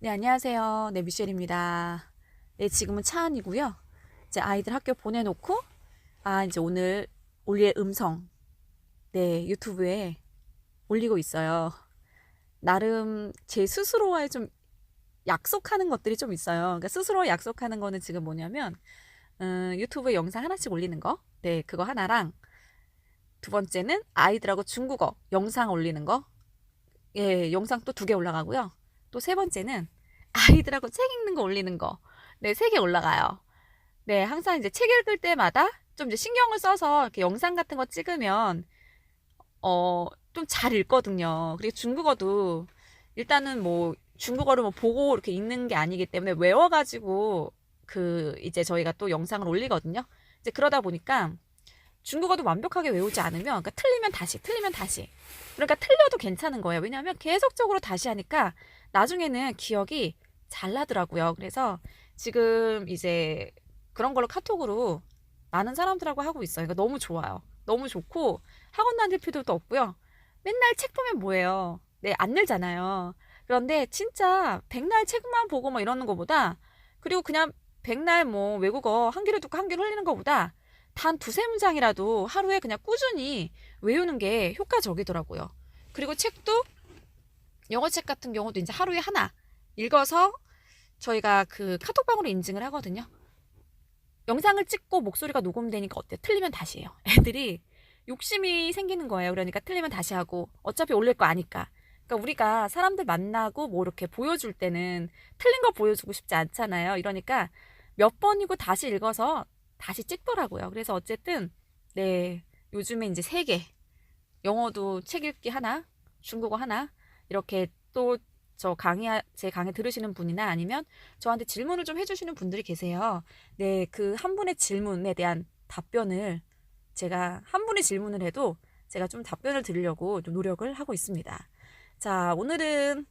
네, 안녕하세요. 네, 미셸입니다. 네, 지금은 차 안이고요. 이제 아이들 학교 보내놓고, 이제 오늘 올릴 음성, 네, 유튜브에 올리고 있어요. 나름 제 스스로와의 좀 약속하는 것들이 좀 있어요. 그러니까 스스로 약속하는 거는 지금 뭐냐면, 유튜브에 영상 하나씩 올리는 거. 네, 그거 하나랑, 두 번째는 아이들하고 중국어 영상 올리는 거. 예, 영상 또 두 개 올라가고요. 또 세 번째는 아이들하고 책 읽는 거 올리는 거. 네, 세 개 올라가요. 네, 항상 이제 책 읽을 때마다 좀 이제 신경을 써서 이렇게 영상 같은 거 찍으면, 좀 잘 읽거든요. 그리고 중국어도 일단은 뭐 중국어를 뭐 보고 이렇게 읽는 게 아니기 때문에 외워가지고 이제 저희가 또 영상을 올리거든요. 이제 그러다 보니까 중국어도 완벽하게 외우지 않으면, 그러니까 틀리면 다시, 틀리면 다시. 그러니까 틀려도 괜찮은 거예요. 왜냐하면 계속적으로 다시 하니까 나중에는 기억이 잘 나더라고요. 그래서 지금 이제 그런 걸로 카톡으로 많은 사람들하고 하고 있어요. 그러니까 너무 좋아요. 너무 좋고 학원 다닐 필요도 없고요. 맨날 책 보면 뭐예요? 네, 안 늘잖아요. 그런데 진짜 백날 책만 보고 뭐 이러는 것보다, 그리고 그냥 백날 뭐 외국어 한 귀로 듣고 한 귀로 흘리는 것보다 단 두세 문장이라도 하루에 그냥 꾸준히 외우는 게 효과적이더라고요. 그리고 책도 영어 책 같은 경우도 이제 하루에 하나 읽어서 저희가 그 카톡방으로 인증을 하거든요. 영상을 찍고 목소리가 녹음되니까 어때요? 틀리면 다시 해요. 애들이 욕심이 생기는 거예요. 그러니까 틀리면 다시 하고 어차피 올릴 거 아니까. 그러니까 우리가 사람들 만나고 뭐 이렇게 보여줄 때는 틀린 거 보여주고 싶지 않잖아요. 이러니까 몇 번이고 다시 읽어서 다시 찍더라고요. 그래서 어쨌든 네, 요즘에 이제 세 개, 영어도 책 읽기 하나, 중국어 하나, 이렇게 또 제 강의 들으시는 분이나 아니면 저한테 질문을 좀 해주시는 분들이 계세요. 네, 그 한 분의 질문에 대한 답변을, 제가 한 분이 질문을 해도 제가 좀 답변을 드리려고 좀 노력을 하고 있습니다. 자, 오늘은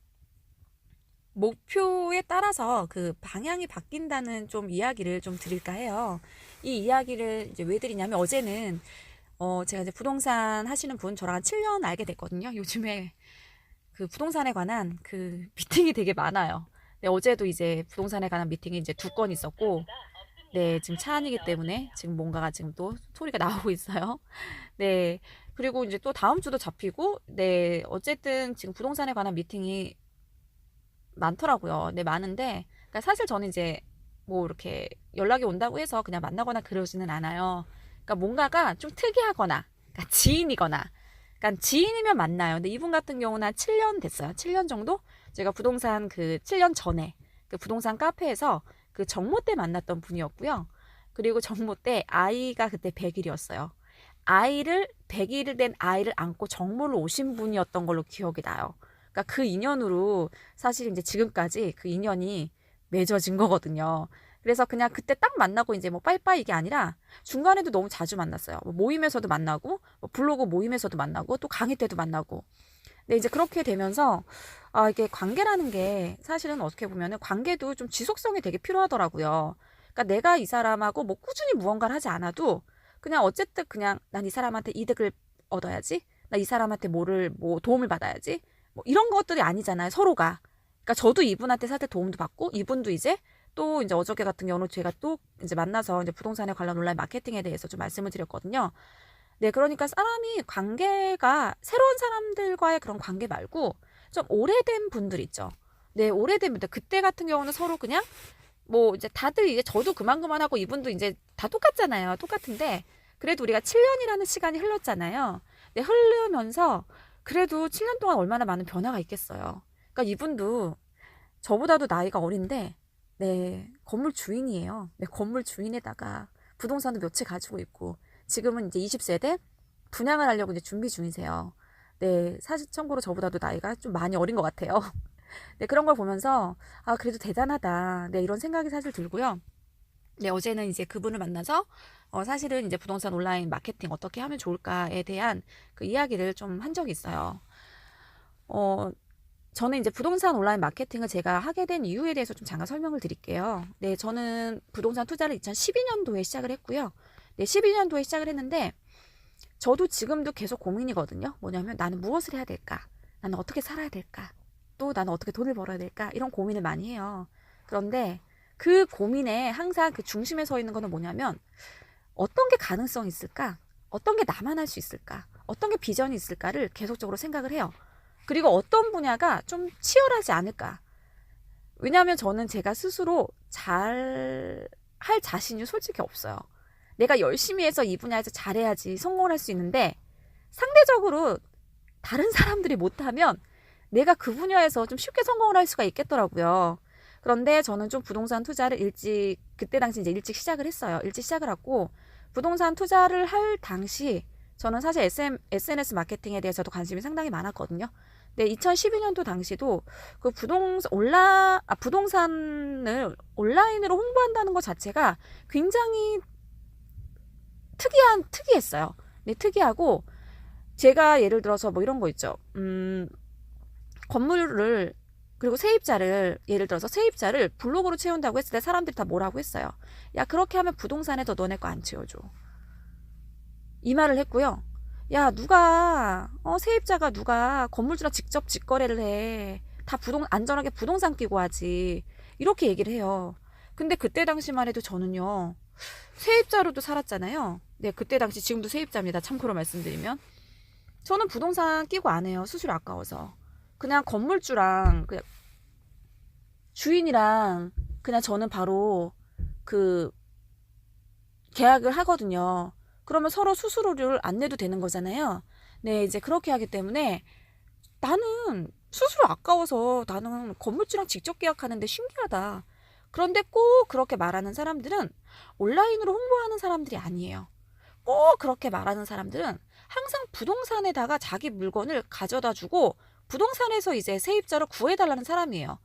목표에 따라서 그 방향이 바뀐다는 좀 이야기를 좀 드릴까 해요. 이 이야기를 이제 왜 드리냐면, 어제는 제가 이제 부동산 하시는 분 저랑 한 7년 알게 됐거든요. 요즘에 그 부동산에 관한 그 미팅이 되게 많아요. 네, 어제도 이제 부동산에 관한 미팅이 이제 두 건 있었고, 네, 지금 차 안이기 때문에 지금 뭔가가 지금 또 소리가 나오고 있어요. 네, 그리고 이제 또 다음 주도 잡히고, 네, 어쨌든 지금 부동산에 관한 미팅이 많더라고요. 네, 많은데, 그러니까 사실 저는 이제 뭐 이렇게 연락이 온다고 해서 그냥 만나거나 그러지는 않아요. 그러니까 뭔가가 좀 특이하거나, 그러니까 지인이거나, 그러니까 지인이면 만나요. 근데 이분 같은 경우는 한 7년 됐어요. 7년 정도? 제가 부동산 7년 전에 그 부동산 카페에서 그 정모 때 만났던 분이었고요. 그리고 정모 때 아이가 그때 100일이었어요. 아이를 100일 된 아이를 안고 정모를 오신 분이었던 걸로 기억이 나요. 그러니까 그 인연으로 사실 이제 지금까지 그 인연이 맺어진 거거든요. 그래서 그냥 그때 딱 만나고 이제 뭐 빠이빠이 이게 아니라 중간에도 너무 자주 만났어요. 뭐 모임에서도 만나고, 뭐 블로그 모임에서도 만나고, 또 강의 때도 만나고. 근데 이제 그렇게 되면서 이게 관계라는 게 사실은 어떻게 보면은 관계도 좀 지속성이 되게 필요하더라고요. 그러니까 내가 이 사람하고 뭐 꾸준히 무언가를 하지 않아도 그냥 어쨌든 그냥 난 이 사람한테 이득을 얻어야지. 나 이 사람한테 뭐 도움을 받아야지. 뭐 이런 것들이 아니잖아요, 서로가. 그러니까 저도 이분한테 사실 도움도 받고, 이분도 이제 또 이제 어저께 같은 경우는 제가 또 이제 만나서 이제 부동산에 관련 온라인 마케팅에 대해서 좀 말씀을 드렸거든요. 네, 그러니까 사람이 관계가 새로운 사람들과의 그런 관계 말고 좀 오래된 분들 있죠. 네, 오래된 분들. 그때 같은 경우는 서로 그냥 뭐 이제 다들 이제 저도 그만하고 이분도 이제 다 똑같잖아요. 똑같은데 그래도 우리가 7년이라는 시간이 흘렀잖아요. 네, 흐르면서 그래도 7년 동안 얼마나 많은 변화가 있겠어요. 그러니까 이분도 저보다도 나이가 어린데, 네, 건물 주인이에요. 네, 건물 주인에다가 부동산도 몇 채 가지고 있고, 지금은 이제 20세대 분양을 하려고 이제 준비 중이세요. 네, 사실 참고로 저보다도 나이가 좀 많이 어린 것 같아요. 네, 그런 걸 보면서, 그래도 대단하다. 네, 이런 생각이 사실 들고요. 네, 어제는 이제 그분을 만나서, 사실은 이제 부동산 온라인 마케팅 어떻게 하면 좋을까에 대한 그 이야기를 좀 한 적이 있어요. 어, 저는 이제 부동산 온라인 마케팅을 제가 하게 된 이유에 대해서 좀 잠깐 설명을 드릴게요. 네, 저는 부동산 투자를 2012년도에 시작을 했고요. 네, 12년도에 시작을 했는데, 저도 지금도 계속 고민이거든요. 뭐냐면 나는 무엇을 해야 될까? 나는 어떻게 살아야 될까? 또 나는 어떻게 돈을 벌어야 될까? 이런 고민을 많이 해요. 그런데 그 고민에 항상 그 중심에 서 있는 거는 뭐냐면 어떤 게 가능성이 있을까? 어떤 게 나만 할 수 있을까? 어떤 게 비전이 있을까를 계속적으로 생각을 해요. 그리고 어떤 분야가 좀 치열하지 않을까? 왜냐하면 저는 제가 스스로 잘 할 자신이 솔직히 없어요. 내가 열심히 해서 이 분야에서 잘해야지 성공을 할 수 있는데 상대적으로 다른 사람들이 못하면 내가 그 분야에서 좀 쉽게 성공을 할 수가 있겠더라고요. 그런데 저는 좀 부동산 투자를 그때 당시 이제 일찍 시작을 했어요. 일찍 시작을 하고, 부동산 투자를 할 당시, 저는 사실 SNS 마케팅에 대해서도 관심이 상당히 많았거든요. 근데 2012년도 당시도 그 부동산을 온라인으로 홍보한다는 것 자체가 굉장히 특이했어요. 네, 특이하고, 제가 예를 들어서 뭐 이런 거 있죠. 건물을, 그리고 세입자를, 예를 들어서 세입자를 블로그로 채운다고 했을 때 사람들이 다 뭐라고 했어요. 야, 그렇게 하면 부동산에서 너네 거 안 채워줘. 이 말을 했고요. 야, 세입자가 누가 건물주랑 직접 직거래를 해. 다 안전하게 부동산 끼고 하지. 이렇게 얘기를 해요. 근데 그때 당시만 해도 저는요, 세입자로도 살았잖아요. 네, 그때 당시, 지금도 세입자입니다. 참고로 말씀드리면. 저는 부동산 끼고 안 해요. 수수료 아까워서. 그냥 건물주랑, 그냥 주인이랑, 그냥 저는 바로 계약을 하거든요. 그러면 서로 수수료를 안 내도 되는 거잖아요. 네, 이제 그렇게 하기 때문에 나는 수수료 아까워서 나는 건물주랑 직접 계약하는데 신기하다. 그런데 꼭 그렇게 말하는 사람들은 온라인으로 홍보하는 사람들이 아니에요. 꼭 그렇게 말하는 사람들은 항상 부동산에다가 자기 물건을 가져다 주고 부동산에서 이제 세입자를 구해달라는 사람이에요.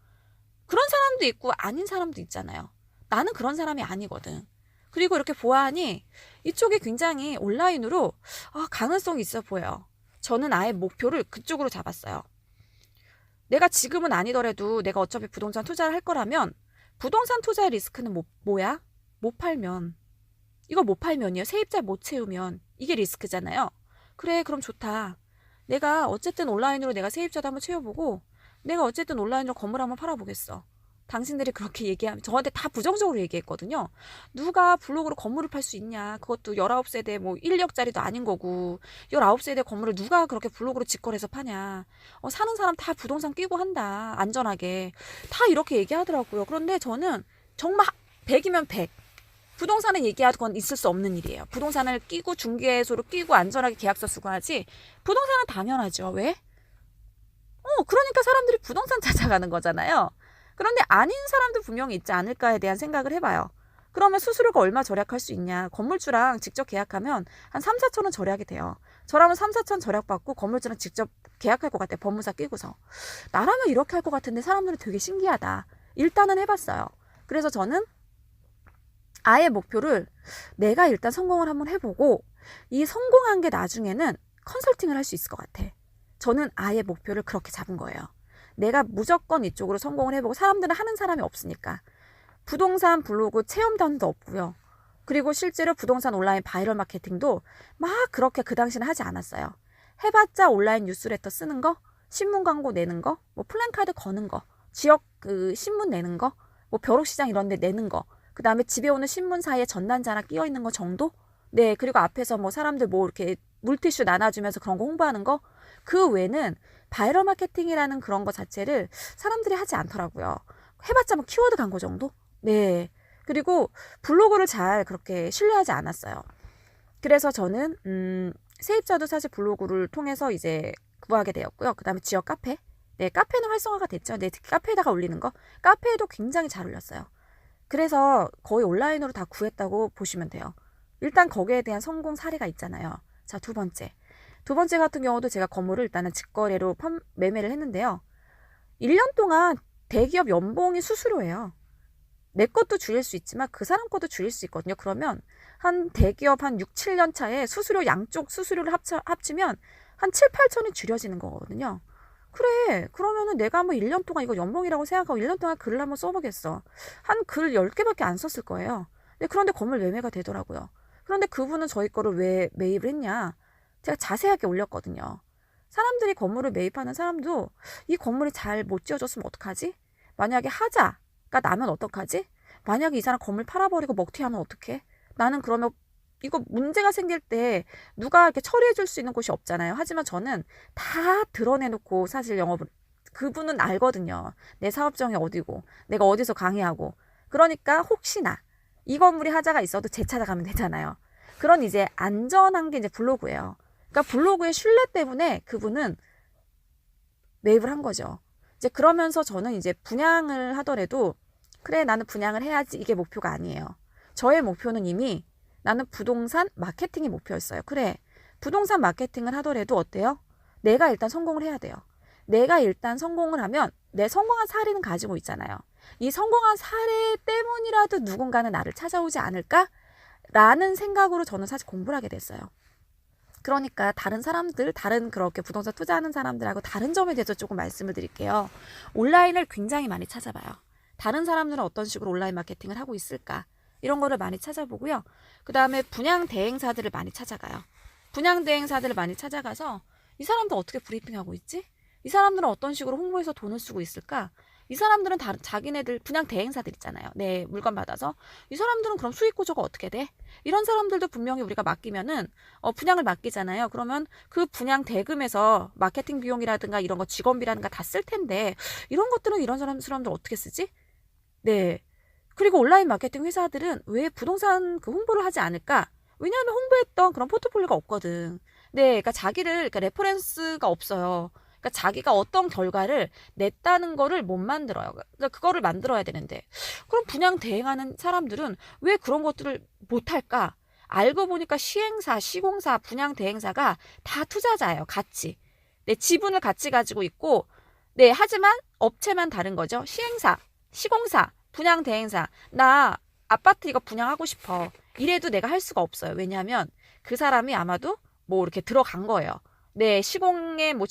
그런 사람도 있고 아닌 사람도 있잖아요. 나는 그런 사람이 아니거든. 그리고 이렇게 보아하니 이쪽이 굉장히 온라인으로 가능성이 있어 보여요. 저는 아예 목표를 그쪽으로 잡았어요. 내가 지금은 아니더라도 내가 어차피 부동산 투자를 할 거라면 부동산 투자의 리스크는 뭐야? 못 팔면. 이거 못 팔면이요. 세입자 못 채우면 이게 리스크잖아요. 그래, 그럼 좋다. 내가 어쨌든 온라인으로 내가 세입자도 한번 채워보고 내가 어쨌든 온라인으로 건물 한번 팔아보겠어. 당신들이 그렇게 얘기하면 저한테 다 부정적으로 얘기했거든요. 누가 블로그로 건물을 팔 수 있냐. 그것도 19세대 뭐 1억짜리도 아닌 거고 19세대 건물을 누가 그렇게 블로그로 직거래해서 파냐. 사는 사람 다 부동산 끼고 한다. 안전하게. 다 이렇게 얘기하더라고요. 그런데 저는 정말 100이면 100. 부동산은 얘기하건 있을 수 없는 일이에요. 부동산을 끼고 중개소로 끼고 안전하게 계약서 쓰고 하지. 부동산은 당연하죠. 왜? 그러니까 사람들이 부동산 찾아가는 거잖아요. 그런데 아닌 사람도 분명히 있지 않을까에 대한 생각을 해봐요. 그러면 수수료가 얼마 절약할 수 있냐. 건물주랑 직접 계약하면 한 3, 4천 원 절약이 돼요. 저라면 3, 4천 절약받고 건물주랑 직접 계약할 것 같아. 법무사 끼고서. 나라면 이렇게 할 것 같은데 사람들은 되게 신기하다. 일단은 해봤어요. 그래서 저는 아예 목표를 내가 일단 성공을 한번 해보고 이 성공한 게 나중에는 컨설팅을 할 수 있을 것 같아. 저는 아예 목표를 그렇게 잡은 거예요. 내가 무조건 이쪽으로 성공을 해보고 사람들은 하는 사람이 없으니까. 부동산 블로그 체험단도 없고요. 그리고 실제로 부동산 온라인 바이럴 마케팅도 막 그렇게 그 당시는 하지 않았어요. 해봤자 온라인 뉴스레터 쓰는 거, 신문 광고 내는 거, 뭐 플랜카드 거는 거, 지역 신문 내는 거, 뭐 벼룩시장 이런 데 내는 거, 그 다음에 집에 오는 신문사에 전단지 하나 끼어 있는 거 정도? 네, 그리고 앞에서 뭐 사람들 뭐 이렇게 물티슈 나눠주면서 그런 거 홍보하는 거? 그 외에는 바이럴 마케팅이라는 그런 거 자체를 사람들이 하지 않더라고요. 해봤자 뭐 키워드 광고 정도? 네. 그리고 블로그를 잘 그렇게 신뢰하지 않았어요. 그래서 저는 세입자도 사실 블로그를 통해서 이제 구하게 되었고요. 그 다음에 지역 카페. 네, 카페는 활성화가 됐죠. 네, 특히 카페에다가 올리는 거. 카페에도 굉장히 잘 올렸어요. 그래서 거의 온라인으로 다 구했다고 보시면 돼요. 일단 거기에 대한 성공 사례가 있잖아요. 자, 두 번째 같은 경우도 제가 건물을 일단은 직거래로 매매를 했는데요. 1년 동안 대기업 연봉이 수수료예요. 내 것도 줄일 수 있지만 그 사람 것도 줄일 수 있거든요. 그러면 한 대기업 한 6, 7년 차에 양쪽 수수료를 합치면 한 7, 8천이 줄여지는 거거든요. 그래, 그러면은 내가 한번 1년 동안 이거 연봉이라고 생각하고 1년 동안 글을 한번 써보겠어. 한 글 10개밖에 안 썼을 거예요. 그런데 건물 매매가 되더라고요. 그런데 그분은 저희 거를 왜 매입을 했냐? 제가 자세하게 올렸거든요. 사람들이 건물을 매입하는 사람도 이 건물이 잘 못 지어졌으면 어떡하지? 만약에 하자가 나면 어떡하지? 만약에 이 사람 건물 팔아버리고 먹튀하면 어떡해? 나는 그러면 이거 문제가 생길 때 누가 이렇게 처리해 줄 수 있는 곳이 없잖아요. 하지만 저는 다 드러내놓고 사실 영업을, 그분은 알거든요. 내 사업장이 어디고 내가 어디서 강의하고. 그러니까 혹시나 이 건물이 하자가 있어도 재찾아가면 되잖아요. 그런 이제 안전한 게 이제 블로그예요. 그러니까 블로그의 신뢰 때문에 그분은 매입을 한 거죠. 이제 그러면서 저는 이제 분양을 하더라도 그래 나는 분양을 해야지 이게 목표가 아니에요. 저의 목표는 이미 나는 부동산 마케팅이 목표였어요. 그래 부동산 마케팅을 하더라도 어때요? 내가 일단 성공을 해야 돼요. 내가 일단 성공을 하면 내 성공한 사례는 가지고 있잖아요. 이 성공한 사례 때문이라도 누군가는 나를 찾아오지 않을까? 라는 생각으로 저는 사실 공부를 하게 됐어요. 그러니까 다른 사람들, 다른 그렇게 부동산 투자하는 사람들하고 다른 점에 대해서 조금 말씀을 드릴게요. 온라인을 굉장히 많이 찾아봐요. 다른 사람들은 어떤 식으로 온라인 마케팅을 하고 있을까? 이런 거를 많이 찾아보고요. 그 다음에 분양 대행사들을 많이 찾아가요. 분양 대행사들을 많이 찾아가서 이 사람들 어떻게 브리핑하고 있지? 이 사람들은 어떤 식으로 홍보해서 돈을 쓰고 있을까? 이 사람들은 자기네들 분양 대행사들 있잖아요. 네, 물건 받아서. 이 사람들은 그럼 수익 구조가 어떻게 돼? 이런 사람들도 분명히 우리가 맡기면은 분양을 맡기잖아요. 그러면 그 분양 대금에서 마케팅 비용이라든가 이런 거 직원비라든가 다 쓸 텐데 이런 것들은 이런 사람들 어떻게 쓰지? 네. 그리고 온라인 마케팅 회사들은 왜 부동산 그 홍보를 하지 않을까? 왜냐하면 홍보했던 그런 포트폴리오가 없거든. 네, 그러니까 그러니까 레퍼런스가 없어요. 그러니까 자기가 어떤 결과를 냈다는 거를 못 만들어요. 그러니까 그거를 만들어야 되는데 그럼 분양 대행하는 사람들은 왜 그런 것들을 못할까? 알고 보니까 시행사, 시공사, 분양 대행사가 다 투자자예요. 같이. 네, 지분을 같이 가지고 있고 네, 하지만 업체만 다른 거죠. 시행사, 시공사, 분양 대행사. 나 아파트 이거 분양하고 싶어. 이래도 내가 할 수가 없어요. 왜냐하면 그 사람이 아마도 뭐 이렇게 들어간 거예요. 네, 시공에 뭐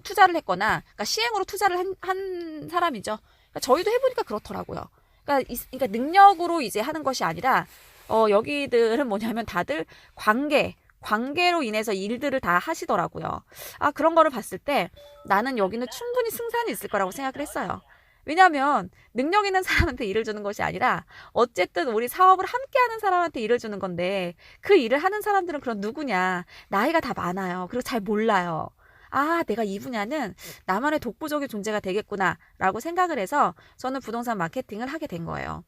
투자를 했거나, 그러니까 시행으로 투자를 한 사람이죠. 그러니까 저희도 해보니까 그렇더라고요. 그러니까 능력으로 이제 하는 것이 아니라, 여기들은 뭐냐면 다들 관계로 인해서 일들을 다 하시더라고요. 아, 그런 거를 봤을 때 나는 여기는 충분히 승산이 있을 거라고 생각을 했어요. 왜냐하면 능력 있는 사람한테 일을 주는 것이 아니라 어쨌든 우리 사업을 함께 하는 사람한테 일을 주는 건데 그 일을 하는 사람들은 그럼 누구냐? 나이가 다 많아요. 그리고 잘 몰라요. 아, 내가 이 분야는 나만의 독보적인 존재가 되겠구나 라고 생각을 해서 저는 부동산 마케팅을 하게 된 거예요.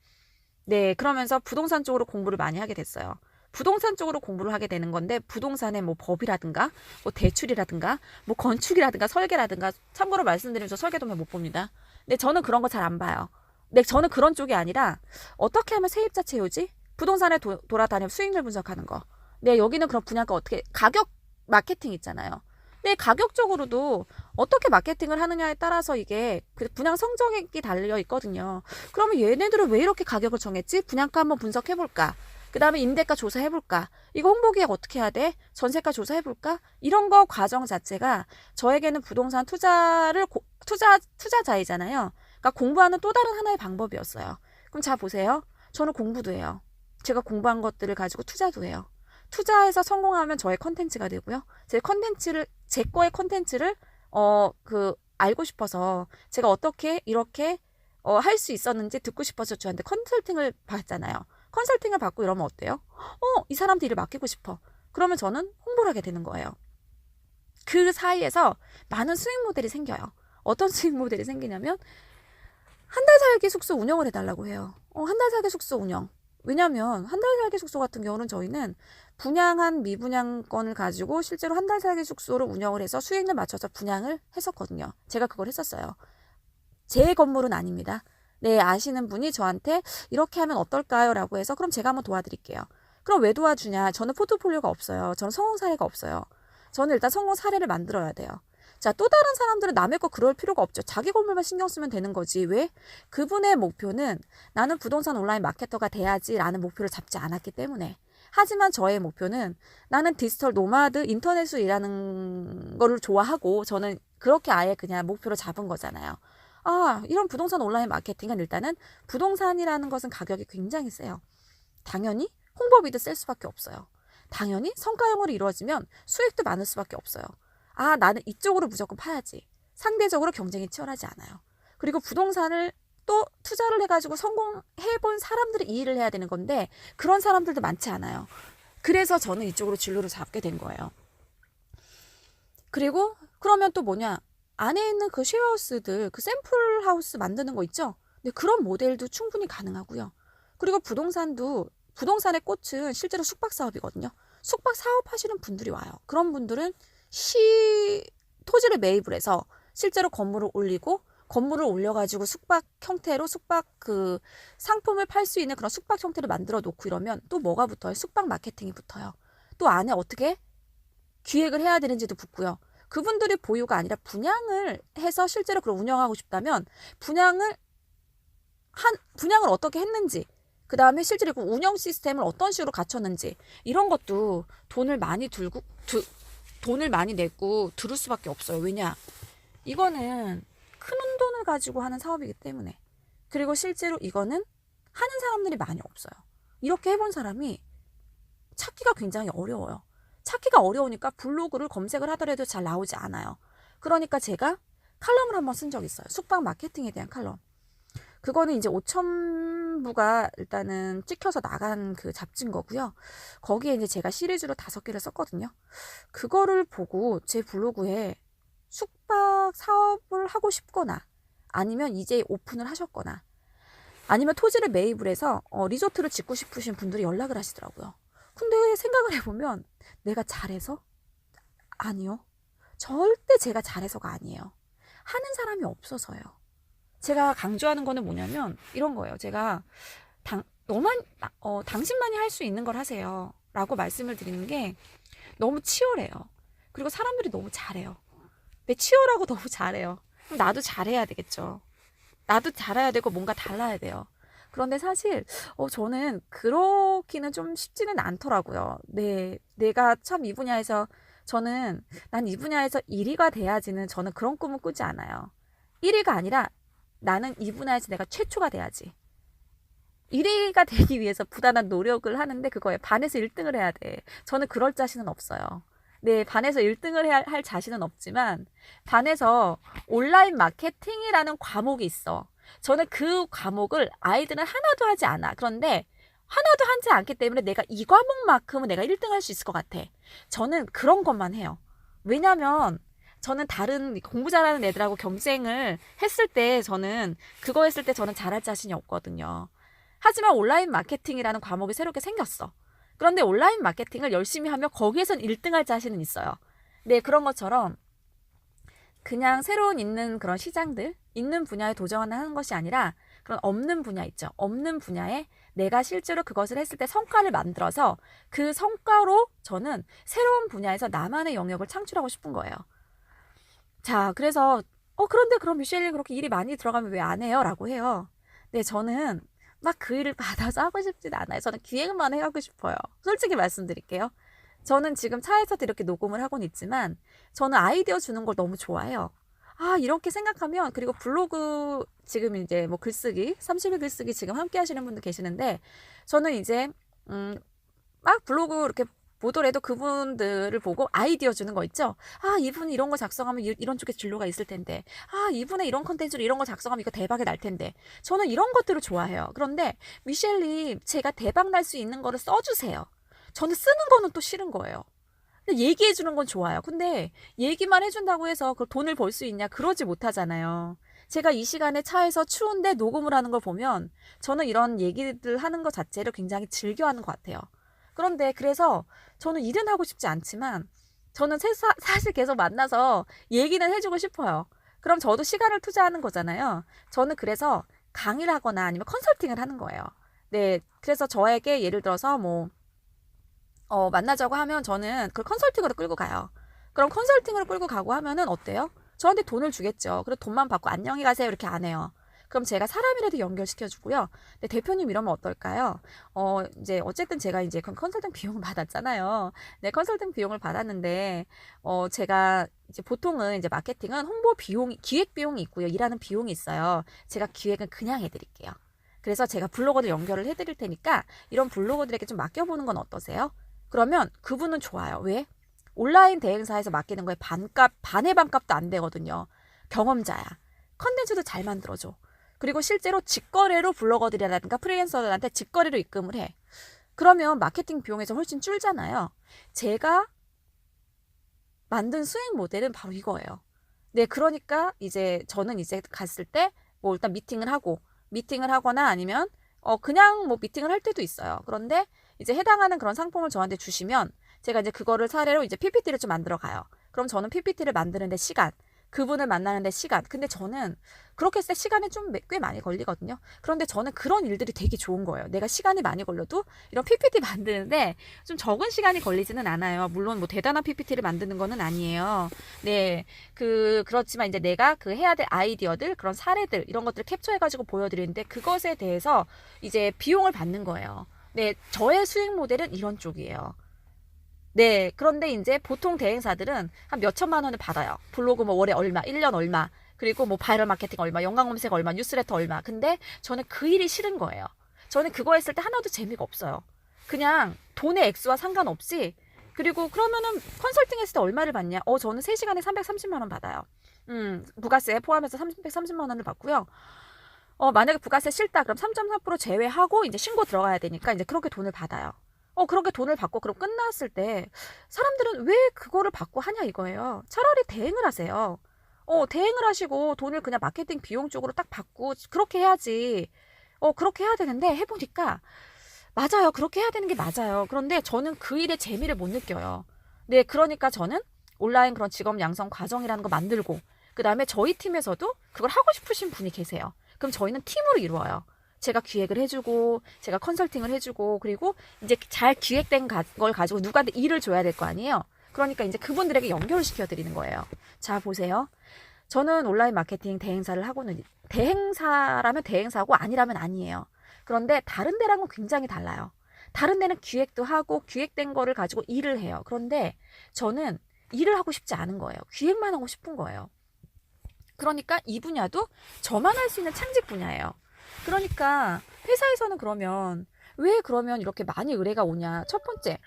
네, 그러면서 부동산 쪽으로 공부를 많이 하게 됐어요. 부동산 쪽으로 공부를 하게 되는 건데 부동산의 뭐 법이라든가 뭐 대출이라든가 뭐 건축이라든가 설계라든가 참고로 말씀드리면 저 설계도면 못 봅니다. 근데 저는 그런 거 잘 안 봐요. 근데 저는 그런 쪽이 아니라 어떻게 하면 세입자 채우지? 부동산에 돌아다니며 수익률 분석하는 거. 네, 여기는 그런 분야가 어떻게 가격 마케팅 있잖아요. 근데 가격적으로도 어떻게 마케팅을 하느냐에 따라서 이게 그 분양 성적이 달려 있거든요. 그러면 얘네들은 왜 이렇게 가격을 정했지? 분양가 한번 분석해볼까? 그 다음에 임대가 조사해볼까? 이거 홍보기획 어떻게 해야 돼? 전세가 조사해볼까? 이런 거 과정 자체가 저에게는 부동산 투자자이잖아요. 그러니까 공부하는 또 다른 하나의 방법이었어요. 그럼 자 보세요. 저는 공부도 해요. 제가 공부한 것들을 가지고 투자도 해요. 투자해서 성공하면 저의 컨텐츠가 되고요. 제 거의 컨텐츠를 알고 싶어서 제가 어떻게 이렇게 할 수 있었는지 듣고 싶어서 저한테 컨설팅을 받잖아요. 컨설팅을 받고 이러면 어때요? 이 사람한테 일을 맡기고 싶어. 그러면 저는 홍보를 하게 되는 거예요. 그 사이에서 많은 수익 모델이 생겨요. 어떤 수익 모델이 생기냐면 한 달 살기 숙소 운영을 해달라고 해요. 한 달 살기 숙소 운영. 왜냐면 한 달 살기 숙소 같은 경우는 저희는 분양한 미분양권을 가지고 실제로 한 달 살기 숙소를 운영을 해서 수익을 맞춰서 분양을 했었거든요. 제가 그걸 했었어요. 제 건물은 아닙니다. 네, 아시는 분이 저한테 이렇게 하면 어떨까요? 라고 해서 그럼 제가 한번 도와드릴게요. 그럼 왜 도와주냐? 저는 포트폴리오가 없어요. 저는 성공 사례가 없어요. 저는 일단 성공 사례를 만들어야 돼요. 자, 또 다른 사람들은 남의 거 그럴 필요가 없죠. 자기 건물만 신경 쓰면 되는 거지. 왜? 그분의 목표는 나는 부동산 온라인 마케터가 돼야지라는 목표를 잡지 않았기 때문에. 하지만 저의 목표는 나는 디지털 노마드 인터넷으로 일하는 거를 좋아하고 저는 그렇게 아예 그냥 목표를 잡은 거잖아요. 아, 이런 부동산 온라인 마케팅은 일단은 부동산이라는 것은 가격이 굉장히 세요. 당연히 홍보비도 셀 수밖에 없어요. 당연히 성과형으로 이루어지면 수익도 많을 수밖에 없어요. 아, 나는 이쪽으로 무조건 파야지. 상대적으로 경쟁이 치열하지 않아요. 그리고 부동산을 또 투자를 해가지고 성공해본 사람들이 이 일을 해야 되는 건데 그런 사람들도 많지 않아요. 그래서 저는 이쪽으로 진로를 잡게 된 거예요. 그리고 그러면 또 뭐냐, 안에 있는 그 쉐어하우스들, 그 샘플 하우스 만드는 거 있죠. 근데 그런 모델도 충분히 가능하고요. 그리고 부동산의 꽃은 실제로 숙박 사업이거든요. 숙박 사업 하시는 분들이 와요. 그런 분들은 토지를 매입을 해서 실제로 건물을 올리고 건물을 올려가지고 숙박 형태로 숙박 그 상품을 팔 수 있는 그런 숙박 형태를 만들어 놓고 이러면 또 뭐가 붙어요? 숙박 마케팅이 붙어요. 또 안에 어떻게 기획을 해야 되는지도 붙고요. 그분들이 보유가 아니라 분양을 해서 실제로 그걸 운영하고 싶다면 분양을 어떻게 했는지, 그 다음에 실제로 그 운영 시스템을 어떤 식으로 갖췄는지 이런 것도 돈을 많이 내고 들을 수밖에 없어요. 왜냐? 이거는 큰 돈을 가지고 하는 사업이기 때문에. 그리고 실제로 이거는 하는 사람들이 많이 없어요. 이렇게 해본 사람이 찾기가 굉장히 어려워요. 찾기가 어려우니까 블로그를 검색을 하더라도 잘 나오지 않아요. 그러니까 제가 칼럼을 한번 쓴 적이 있어요. 숙박 마케팅에 대한 칼럼. 그거는 이제 5,000부가 일단은 찍혀서 나간 그 잡지인 거고요. 거기에 이제 제가 시리즈로 5개를 썼거든요. 그거를 보고 제 블로그에 숙박 사업을 하고 싶거나 아니면 이제 오픈을 하셨거나 아니면 토지를 매입을 해서 리조트를 짓고 싶으신 분들이 연락을 하시더라고요. 근데 생각을 해보면 내가 잘해서? 아니요. 절대 제가 잘해서가 아니에요. 하는 사람이 없어서요. 제가 강조하는 거는 뭐냐면 이런 거예요. 제가 당신만이 할 수 있는 걸 하세요 라고 말씀을 드리는 게 너무 치열해요. 그리고 사람들이 너무 잘해요. 근데 치열하고 너무 잘해요. 그럼 나도 잘해야 되겠죠. 나도 잘해야 되고 뭔가 달라야 돼요. 그런데 사실 저는 그렇기는 좀 쉽지는 않더라고요. 네, 내가 참 이 분야에서 난 이 분야에서 1위가 돼야지는 저는 그런 꿈은 꾸지 않아요. 1위가 아니라 나는 이 분야에서 내가 최초가 돼야지. 1위가 되기 위해서 부단한 노력을 하는데 그거에 반에서 1등을 해야 돼. 저는 그럴 자신은 없어요. 네, 반에서 1등을 할 자신은 없지만 반에서 온라인 마케팅이라는 과목이 있어. 저는 그 과목을 아이들은 하나도 하지 않아. 그런데 하나도 하지 않기 때문에 내가 이 과목만큼은 내가 1등 할 수 있을 것 같아. 저는 그런 것만 해요. 왜냐면 저는 다른 공부 잘하는 애들하고 경쟁을 했을 때 저는 잘할 자신이 없거든요. 하지만 온라인 마케팅이라는 과목이 새롭게 생겼어. 그런데 온라인 마케팅을 열심히 하면 거기에선 1등 할 자신은 있어요. 네, 그런 것처럼 그냥 새로운 있는 그런 시장들, 있는 분야에 도전하는 것이 아니라 그런 없는 분야 있죠. 없는 분야에 내가 실제로 그것을 했을 때 성과를 만들어서 그 성과로 저는 새로운 분야에서 나만의 영역을 창출하고 싶은 거예요. 자, 그래서 그런데 그럼 미셸이 그렇게 일이 많이 들어가면 왜 안 해요? 라고 해요. 네, 저는 막 그 일을 받아서 하고 싶진 않아요. 저는 기획만 해가고 싶어요. 솔직히 말씀드릴게요. 저는 지금 차에서도 이렇게 녹음을 하고는 있지만 저는 아이디어 주는 걸 너무 좋아해요. 아, 이렇게 생각하면, 그리고 블로그 지금 이제 뭐 글쓰기, 30일 글쓰기 지금 함께 하시는 분들 계시는데 저는 이제 막 블로그 이렇게 보더라도 그분들을 보고 아이디어 주는 거 있죠. 아, 이분이 이런 거 작성하면 이런 쪽에 진로가 있을 텐데. 아, 이분의 이런 컨텐츠로 이런 거 작성하면 이거 대박이 날 텐데. 저는 이런 것들을 좋아해요. 그런데 미셸님, 제가 대박 날 수 있는 거를 써주세요. 저는 쓰는 거는 또 싫은 거예요. 근데 얘기해 주는 건 좋아요. 근데 얘기만 해준다고 해서 그걸 돈을 벌 수 있냐? 그러지 못하잖아요. 제가 이 시간에 차에서 추운데 녹음을 하는 걸 보면 저는 이런 얘기들 하는 것 자체를 굉장히 즐겨하는 것 같아요. 그런데 그래서 저는 일은 하고 싶지 않지만 저는 사실 계속 만나서 얘기는 해주고 싶어요. 그럼 저도 시간을 투자하는 거잖아요. 저는 그래서 강의를 하거나 아니면 컨설팅을 하는 거예요. 네, 그래서 저에게 예를 들어서 만나자고 하면 저는 그걸 컨설팅으로 끌고 가요. 그럼 컨설팅으로 끌고 가고 하면은 어때요? 저한테 돈을 주겠죠. 그리고 돈만 받고 안녕히 가세요 이렇게 안 해요. 그럼 제가 사람이라도 연결시켜주고요. 근데 대표님 이러면 어떨까요? 이제 어쨌든 제가 이제 컨설팅 비용을 받았잖아요. 네, 컨설팅 비용을 받았는데 제가 이제 보통은 이제 마케팅은 홍보 비용이, 기획 비용이 있고요. 일하는 비용이 있어요. 제가 기획은 그냥 해드릴게요. 그래서 제가 블로거들 연결을 해드릴 테니까 이런 블로거들에게 좀 맡겨보는 건 어떠세요? 그러면 그분은 좋아요. 왜? 온라인 대행사에서 맡기는 거에 반의 반값도 안 되거든요. 경험자야. 컨텐츠도 잘 만들어줘. 그리고 실제로 직거래로 블로거들이라든가 프리랜서들한테 직거래로 입금을 해. 그러면 마케팅 비용에서 훨씬 줄잖아요. 제가 만든 수익 모델은 바로 이거예요. 네, 그러니까 이제 저는 이제 갔을 때 뭐 일단 미팅을 하거나 아니면 그냥 뭐 미팅을 할 때도 있어요. 그런데 이제 해당하는 그런 상품을 저한테 주시면 제가 이제 그거를 사례로 이제 PPT를 좀 만들어 가요. 그럼 저는 PPT를 만드는데 시간, 그분을 만나는데 시간. 근데 저는 그렇게 했을 때 시간이 좀 꽤 많이 걸리거든요. 그런데 저는 그런 일들이 되게 좋은 거예요. 내가 시간이 많이 걸려도 이런 PPT 만드는데 좀 적은 시간이 걸리지는 않아요. 물론 뭐 대단한 PPT를 만드는 거는 아니에요. 네. 그렇지만 이제 내가 그 해야 될 아이디어들, 그런 사례들, 이런 것들을 캡처해가지고 보여드리는데 그것에 대해서 이제 비용을 받는 거예요. 네. 저의 수익 모델은 이런 쪽이에요. 네, 그런데 이제 보통 대행사들은 한 몇 천만 원을 받아요. 블로그 뭐 월에 얼마, 1년 얼마, 그리고 뭐 바이럴 마케팅 얼마, 연관 검색 얼마, 뉴스레터 얼마. 근데 저는 그 일이 싫은 거예요. 저는 그거 했을 때 하나도 재미가 없어요. 그냥 돈의 액수와 상관없이, 그리고 그러면은 컨설팅 했을 때 얼마를 받냐? 저는 3시간에 330만 원 받아요. 부가세 포함해서 330만 원을 받고요. 만약에 부가세 싫다 그럼 3.4% 제외하고 이제 신고 들어가야 되니까 이제 그렇게 돈을 받아요. 그렇게 돈을 받고 그럼 끝났을 때 사람들은 왜 그거를 받고 하냐 이거예요. 차라리 대행을 하세요. 대행을 하시고 돈을 그냥 마케팅 비용 쪽으로 딱 받고 그렇게 해야지. 그렇게 해야 되는데 해보니까 맞아요. 그렇게 해야 되는 게 맞아요. 그런데 저는 그 일의 재미를 못 느껴요. 네, 그러니까 저는 온라인 그런 직업 양성 과정이라는 거 만들고 그 다음에 저희 팀에서도 그걸 하고 싶으신 분이 계세요. 그럼 저희는 팀으로 이루어요. 제가 기획을 해주고 제가 컨설팅을 해주고 그리고 이제 잘 기획된 걸 가지고 누구한테 일을 줘야 될 거 아니에요. 그러니까 이제 그분들에게 연결을 시켜드리는 거예요. 자, 보세요. 저는 온라인 마케팅 대행사를 하고는 대행사라면 대행사고 아니라면 아니에요. 그런데 다른 데랑은 굉장히 달라요. 다른 데는 기획도 하고 기획된 거를 가지고 일을 해요. 그런데 저는 일을 하고 싶지 않은 거예요. 기획만 하고 싶은 거예요. 그러니까 이 분야도 저만 할 수 있는 창직 분야예요. 그러니까 회사에서는 그러면 이렇게 많이 의뢰가 오냐? 첫 번째,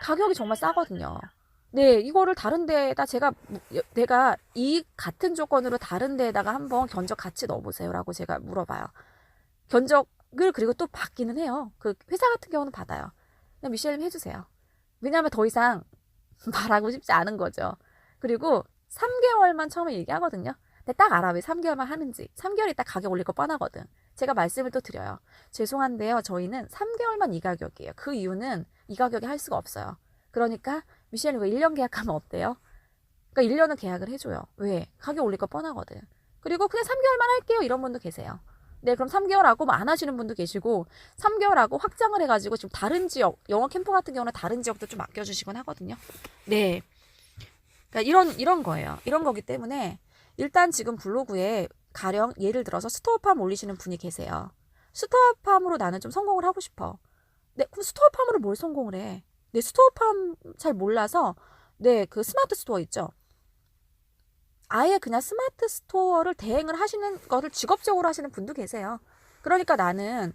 가격이 정말 싸거든요. 네, 이거를 다른 데에다 내가 이 같은 조건으로 다른 데에다가 한번 견적 같이 넣어보세요라고 제가 물어봐요. 견적을 그리고 또 받기는 해요. 그 회사 같은 경우는 받아요. 그냥 미셸님 해주세요. 왜냐하면 더 이상 말하고 싶지 않은 거죠. 그리고 3개월만 처음에 얘기하거든요. 근데 딱 알아. 왜 3개월만 하는지. 3개월 있다 가격 올릴 거 뻔하거든. 제가 말씀을 또 드려요. 죄송한데요. 저희는 3개월만 이 가격이에요. 그 이유는 이 가격에 할 수가 없어요. 그러니까 미셸이 왜 1년 계약하면 어때요? 그러니까 1년은 계약을 해줘요. 왜? 가격 올릴 거 뻔하거든. 그리고 그냥 3개월만 할게요. 이런 분도 계세요. 네, 그럼 3개월 하고 뭐 안 하시는 분도 계시고 3개월 하고 확장을 해가지고 좀 다른 지역, 영어 캠프 같은 경우는 다른 지역도 좀 맡겨주시곤 하거든요. 네. 그러니까 이런 거예요. 이런 거기 때문에 일단 지금 블로그에 가령 예를 들어서 스토어팜 올리시는 분이 계세요. 스토어팜으로 나는 좀 성공을 하고 싶어. 네, 그럼 스토어팜으로 뭘 성공을 해? 네, 스토어팜 잘 몰라서 네, 그 스마트 스토어 있죠. 아예 그냥 스마트 스토어를 대행을 하시는 거를 직업적으로 하시는 분도 계세요. 그러니까 나는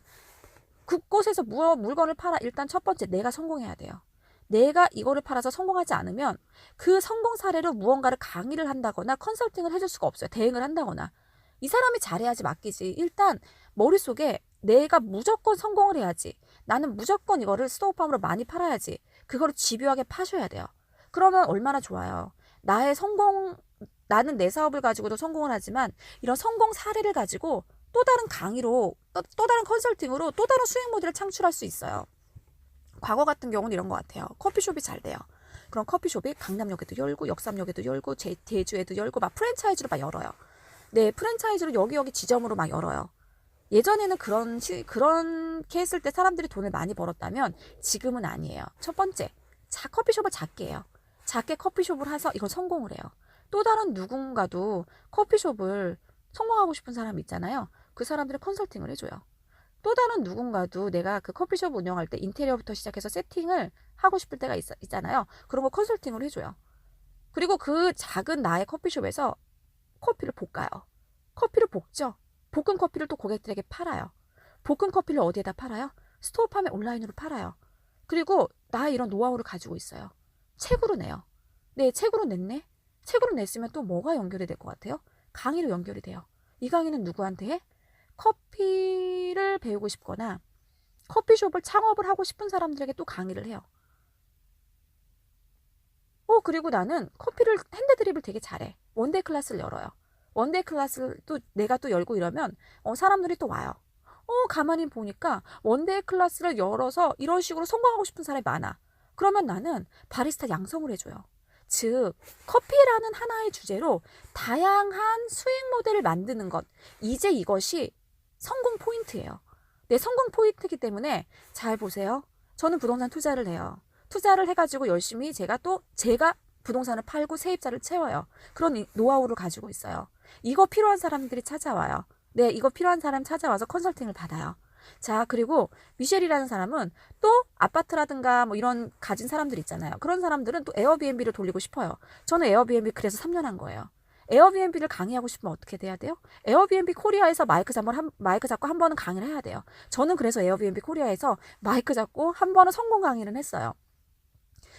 그곳에서 물건을 팔아. 일단 첫 번째 내가 성공해야 돼요. 내가 이거를 팔아서 성공하지 않으면 그 성공 사례로 무언가를 강의를 한다거나 컨설팅을 해줄 수가 없어요. 대행을 한다거나. 이 사람이 잘해야지 맡기지. 일단 머릿속에 내가 무조건 성공을 해야지. 나는 무조건 이거를 스토어팜으로 많이 팔아야지. 그거를 집요하게 파셔야 돼요. 그러면 얼마나 좋아요. 나는 내 사업을 가지고도 성공을 하지만 이런 성공 사례를 가지고 또 다른 강의로 또 다른 컨설팅으로 또 다른 수익 모델을 창출할 수 있어요. 과거 같은 경우는 이런 것 같아요. 커피숍이 잘 돼요. 그럼 커피숍이 강남역에도 열고 역삼역에도 열고 제주에도 열고 막 프랜차이즈로 막 열어요. 네, 프랜차이즈로 여기 지점으로 막 열어요. 예전에는 그렇게 했을 때 사람들이 돈을 많이 벌었다면 지금은 아니에요. 첫 번째, 커피숍을 작게 해요. 작게 커피숍을 해서 이걸 성공을 해요. 또 다른 누군가도 커피숍을 성공하고 싶은 사람 있잖아요. 그 사람들의 컨설팅을 해줘요. 또 다른 누군가도 내가 그 커피숍 운영할 때 인테리어부터 시작해서 세팅을 하고 싶을 때가 있잖아요. 그런 거 컨설팅을 해줘요. 그리고 그 작은 나의 커피숍에서 커피를 볶아요. 커피를 볶죠. 볶은 커피를 또 고객들에게 팔아요. 볶은 커피를 어디에다 팔아요? 스토어팜에 온라인으로 팔아요. 그리고 나의 이런 노하우를 가지고 있어요. 책으로 내요. 네, 책으로 냈네. 책으로 냈으면 또 뭐가 연결이 될 것 같아요? 강의로 연결이 돼요. 이 강의는 누구한테 해? 커피를 배우고 싶거나 커피숍을 창업을 하고 싶은 사람들에게 또 강의를 해요. 그리고 나는 커피를 핸드드립을 되게 잘해. 원데이 클래스를 열어요. 원데이 클래스를 또 내가 또 열고 이러면 사람들이 또 와요. 가만히 보니까 원데이 클래스를 열어서 이런 식으로 성공하고 싶은 사람이 많아. 그러면 나는 바리스타 양성을 해줘요. 즉 커피라는 하나의 주제로 다양한 수익 모델을 만드는 것, 이제 이것이 성공 포인트예요. 내 성공 포인트이기 때문에 잘 보세요. 저는 부동산 투자를 해요. 투자를 해가지고 열심히 제가 부동산을 팔고 세입자를 채워요. 그런 노하우를 가지고 있어요. 이거 필요한 사람들이 찾아와요. 네, 이거 필요한 사람 찾아와서 컨설팅을 받아요. 자, 그리고 미셸이라는 사람은 또 아파트라든가 뭐 이런 가진 사람들 있잖아요. 그런 사람들은 또 에어비앤비를 돌리고 싶어요. 저는 에어비앤비 그래서 3년 한 거예요. 에어비앤비를 강의하고 싶으면 어떻게 돼야 돼요? 에어비앤비 코리아에서 마이크 잡고 한 번은 강의를 해야 돼요. 저는 그래서 에어비앤비 코리아에서 마이크 잡고 한 번은 성공 강의를 했어요.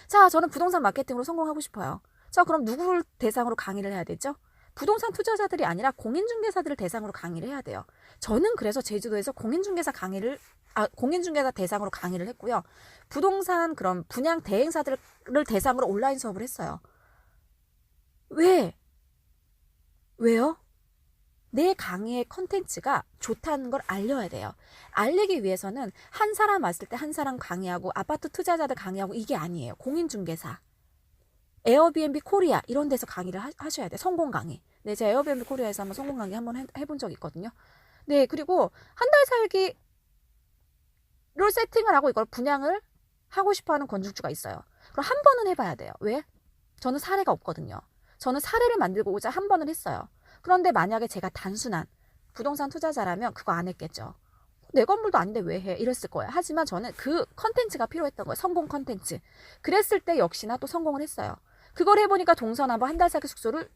자, 저는 부동산 마케팅으로 성공하고 싶어요. 자, 그럼 누구를 대상으로 강의를 해야 되죠? 부동산 투자자들이 아니라 공인중개사들을 대상으로 강의를 해야 돼요. 저는 그래서 제주도에서 공인중개사 대상으로 강의를 했고요. 부동산 그런 분양 대행사들을 대상으로 온라인 수업을 했어요. 왜요? 내 강의의 컨텐츠가 좋다는 걸 알려야 돼요. 알리기 위해서는 한 사람 왔을 때 한 사람 강의하고 아파트 투자자들 강의하고 이게 아니에요. 공인중개사, 에어비앤비 코리아 이런 데서 강의를 하셔야 돼요. 성공 강의. 네, 제가 에어비앤비 코리아에서 한번 성공 강의 한번 해본 적이 있거든요. 네, 그리고 한 달 살기를 세팅을 하고 이걸 분양을 하고 싶어하는 건축주가 있어요. 그럼 한 번은 해봐야 돼요. 왜? 저는 사례가 없거든요. 저는 사례를 만들고자 한 번을 했어요. 그런데 만약에 제가 단순한 부동산 투자자라면 그거 안 했겠죠. 내 건물도 아닌데 왜 해? 이랬을 거예요. 하지만 저는 그 컨텐츠가 필요했던 거예요. 성공 컨텐츠. 그랬을 때 역시나 또 성공을 했어요. 그걸 해보니까 동서남북 한 달 살기 숙소를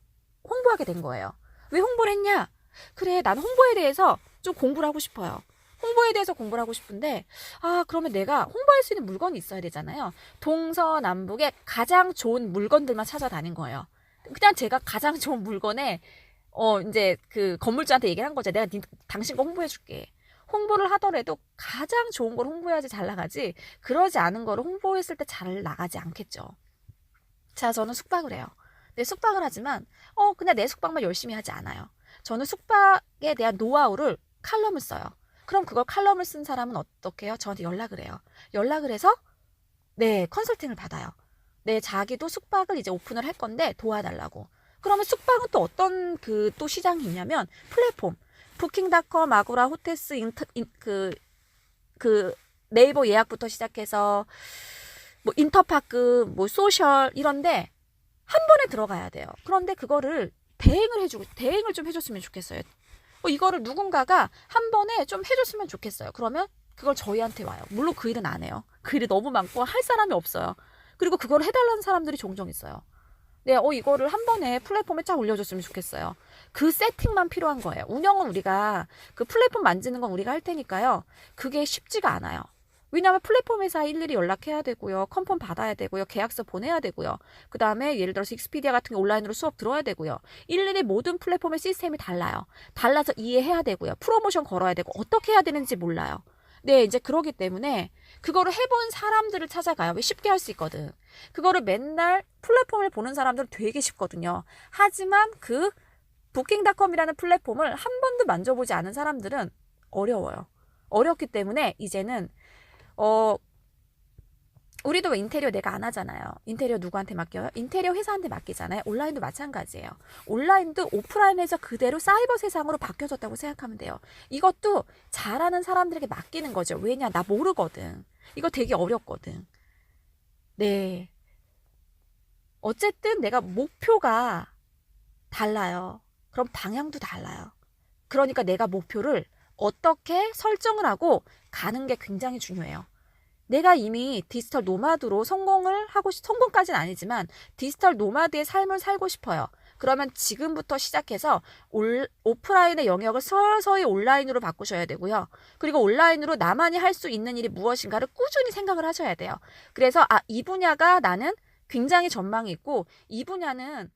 홍보하게 된 거예요. 왜 홍보를 했냐? 그래, 난 홍보에 대해서 좀 공부를 하고 싶어요. 홍보에 대해서 공부를 하고 싶은데 그러면 내가 홍보할 수 있는 물건이 있어야 되잖아요. 동서남북에 가장 좋은 물건들만 찾아다닌 거예요. 그냥 제가 가장 좋은 물건에 이제 그 건물주한테 얘기를 한 거죠. 내가 당신 거 홍보해 줄게. 홍보를 하더라도 가장 좋은 걸 홍보해야지 잘 나가지, 그러지 않은 거를 홍보했을 때 잘 나가지 않겠죠. 자, 저는 숙박을 해요. 네, 숙박을 하지만 그냥 내 숙박만 열심히 하지 않아요. 저는 숙박에 대한 노하우를 칼럼을 써요. 그럼 그걸 칼럼을 쓴 사람은 어떻게 해요? 저한테 연락을 해요. 연락을 해서 네, 컨설팅을 받아요. 네, 자기도 숙박을 이제 오픈을 할 건데 도와달라고. 그러면 숙박은 또 어떤 또 시장이 있냐면 플랫폼, 부킹닷컴, 아고라, 호텔스, 네이버 예약부터 시작해서 뭐 인터파크, 뭐 소셜 이런데 한 번에 들어가야 돼요. 그런데 그거를 대행을 좀 해줬으면 좋겠어요. 이거를 누군가가 한 번에 좀 해줬으면 좋겠어요. 그러면 그걸 저희한테 와요. 물론 그 일은 안 해요. 그 일이 너무 많고 할 사람이 없어요. 그리고 그걸 해달라는 사람들이 종종 있어요. 네, 이거를 한 번에 플랫폼에 쫙 올려줬으면 좋겠어요. 그 세팅만 필요한 거예요. 운영은 우리가, 그 플랫폼 만지는 건 우리가 할 테니까요. 그게 쉽지가 않아요. 왜냐하면 플랫폼 회사에 일일이 연락해야 되고요. 컨펌 받아야 되고요. 계약서 보내야 되고요. 그 다음에 예를 들어서 익스피디아 같은 게 온라인으로 수업 들어야 되고요. 일일이 모든 플랫폼의 시스템이 달라요. 달라서 이해해야 되고요. 프로모션 걸어야 되고 어떻게 해야 되는지 몰라요. 네, 이제 그러기 때문에 그거를 해본 사람들을 찾아가요. 왜 쉽게 할 수 있거든. 그거를 맨날 플랫폼을 보는 사람들은 되게 쉽거든요. 하지만 그 부킹닷컴이라는 플랫폼을 한 번도 만져보지 않은 사람들은 어려워요. 어렵기 때문에 이제는 우리도 왜 인테리어 내가 안 하잖아요. 인테리어 누구한테 맡겨요? 인테리어 회사한테 맡기잖아요. 온라인도 마찬가지예요. 온라인도 오프라인에서 그대로 사이버 세상으로 바뀌어졌다고 생각하면 돼요. 이것도 잘하는 사람들에게 맡기는 거죠. 왜냐? 나 모르거든. 이거 되게 어렵거든. 네. 어쨌든 내가 목표가 달라요. 그럼 방향도 달라요. 그러니까 내가 목표를 어떻게 설정을 하고 가는 게 굉장히 중요해요. 내가 이미 디지털 노마드로 성공까지는 아니지만 디지털 노마드의 삶을 살고 싶어요. 그러면 지금부터 시작해서 오프라인의 영역을 서서히 온라인으로 바꾸셔야 되고요. 그리고 온라인으로 나만이 할 수 있는 일이 무엇인가를 꾸준히 생각을 하셔야 돼요. 그래서 이 분야가 나는 굉장히 전망이 있고 이 분야는